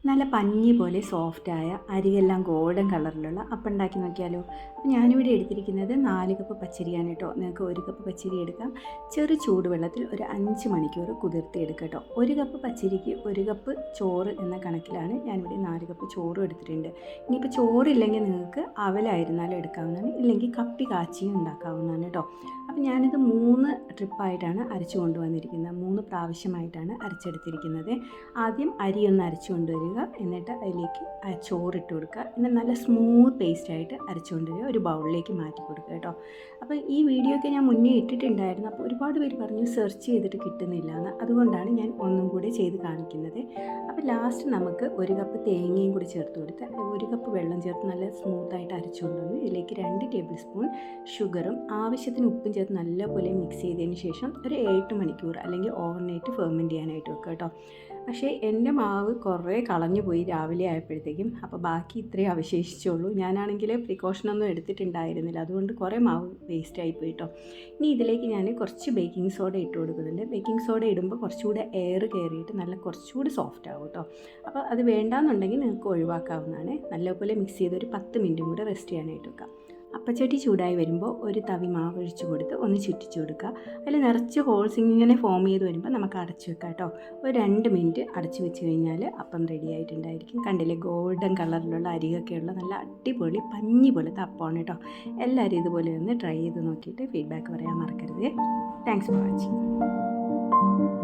നല്ല പഞ്ഞി പോലെ സോഫ്റ്റായ അരിയെല്ലാം ഗോൾഡൻ കളറിലുള്ള അപ്പം ഉണ്ടാക്കി നോക്കിയാലോ. അപ്പോൾ ഞാനിവിടെ എടുത്തിരിക്കുന്നത് 4 കപ്പ് പച്ചരിയാണ് കേട്ടോ. നിങ്ങൾക്ക് 1 കപ്പ് പച്ചരി എടുക്കാം. ചെറു ചൂടുവെള്ളത്തിൽ ഒരു 5 മണിക്കൂർ കുതിർത്തി എടുക്കുക കേട്ടോ. 1 കപ്പ് പച്ചരിക്ക് 1 കപ്പ് ചോറ് എന്ന കണക്കിലാണ് ഞാനിവിടെ 4 കപ്പ് ചോറും എടുത്തിട്ടുണ്ട്. ഇനിയിപ്പോൾ ചോറില്ലെങ്കിൽ നിങ്ങൾക്ക് അവലായിരുന്നാലും എടുക്കാവുന്നതാണ്, ഇല്ലെങ്കിൽ കപ്പി കാച്ചിയും ഉണ്ടാക്കാവുന്നതാണ് കേട്ടോ. അപ്പോൾ ഞാനിത് 3 ട്രിപ്പായിട്ടാണ് അരച്ചു കൊണ്ടുവന്നിരിക്കുന്നത്. 3 പ്രാവശ്യമായിട്ടാണ് അരച്ചെടുത്തിരിക്കുന്നത്. ആദ്യം അരി ഒന്ന് അരച്ചു കൊണ്ടുവരിക, എന്നിട്ട് അതിലേക്ക് ചോറിട്ട് കൊടുക്കുക. എന്നിട്ട് നല്ല സ്മൂത്ത് പേസ്റ്റായിട്ട് അരച്ചുകൊണ്ടുവരിക, ഒരു ബൗളിലേക്ക് മാറ്റി കൊടുക്കുക കേട്ടോ. അപ്പോൾ ഈ വീഡിയോ ഒക്കെ ഞാൻ മുന്നേ ഇട്ടിട്ടുണ്ടായിരുന്നു. അപ്പോൾ ഒരുപാട് പേര് പറഞ്ഞു സെർച്ച് ചെയ്തിട്ട് കിട്ടുന്നില്ല എന്ന്. അതുകൊണ്ടാണ് ഞാൻ ഒന്നും കൂടി ചെയ്ത് കാണിക്കുന്നത്. അപ്പോൾ ലാസ്റ്റ് നമുക്ക് 1 കപ്പ് തേങ്ങയും കൂടി ചേർത്ത് കൊടുത്ത് 1 കപ്പ് വെള്ളം ചേർത്ത് നല്ല സ്മൂത്തായിട്ട് അരച്ചുകൊണ്ടുവന്ന് ഇതിലേക്ക് 2 ടേബിൾ സ്പൂൺ ഷുഗറും ആവശ്യത്തിന് ഉപ്പും ചേർത്ത് നല്ലപോലെ മിക്സ് ചെയ്തതിന് ശേഷം ഒരു 8 മണിക്കൂർ അല്ലെങ്കിൽ ഓവർനൈറ്റ് ഫെർമെൻറ്റ് ചെയ്യാനായിട്ട് വെക്കുക കേട്ടോ. പക്ഷേ എൻ്റെ മാവ് കുറേ കളഞ്ഞു പോയി രാവിലെ ആയപ്പോഴത്തേക്കും. അപ്പോൾ ബാക്കി ഇത്രയും അവശേഷിച്ചുള്ളൂ. ഞാനാണെങ്കിൽ പ്രിക്കോഷനൊന്നും എടുത്തിട്ടുണ്ടായിരുന്നില്ല, അതുകൊണ്ട് കുറേ മാവ് വേസ്റ്റായി പോയി കേട്ടോ. ഇനി ഇതിലേക്ക് ഞാൻ കുറച്ച് ബേക്കിംഗ് സോഡ ഇട്ട് കൊടുക്കുന്നുണ്ട്. ബേക്കിംഗ് സോഡ ഇടുമ്പോൾ കുറച്ചുകൂടെ എയർ കയറിയിട്ട് നല്ല കുറച്ചുകൂടി സോഫ്റ്റ് ആവും കേട്ടോ. അപ്പോൾ അത് വേണ്ടാന്നുണ്ടെങ്കിൽ നിങ്ങൾക്ക് ഒഴിവാക്കാവുന്നതാണ്. നല്ലപോലെ മിക്സ് ചെയ്ത് ഒരു 10 മിനിറ്റും കൂടെ റെസ്റ്റ് ചെയ്യാനായിട്ട് വെക്കാം. അപ്പച്ചട്ടി ചൂടായി വരുമ്പോൾ ഒരു തവി മാവ് ഒഴിച്ച് കൊടുത്ത് ഒന്ന് ചുറ്റിച്ച് കൊടുക്കുക. അതിൽ നിറച്ച് ഹോൾസ് ഇങ്ങനെ ഫോം ചെയ്ത് വരുമ്പോൾ നമുക്ക് അടച്ചു വെക്കാം കേട്ടോ. ഒരു 2 മിനിറ്റ് അടച്ചു വെച്ച് കഴിഞ്ഞാൽ അപ്പം റെഡി ആയിട്ടുണ്ടായിരിക്കും. കണ്ടില്ലേ, ഗോൾഡൻ കളറിലുള്ള അരികൊക്കെയുള്ള നല്ല അടിപൊളി പഞ്ഞി പോലത്തെ അപ്പമാണ് കേട്ടോ. എല്ലാവരും ഇതുപോലെ ഒന്ന് ട്രൈ ചെയ്ത് നോക്കിയിട്ട് ഫീഡ്ബാക്ക് പറയാൻ മറക്കരുത്. Thanks for watching.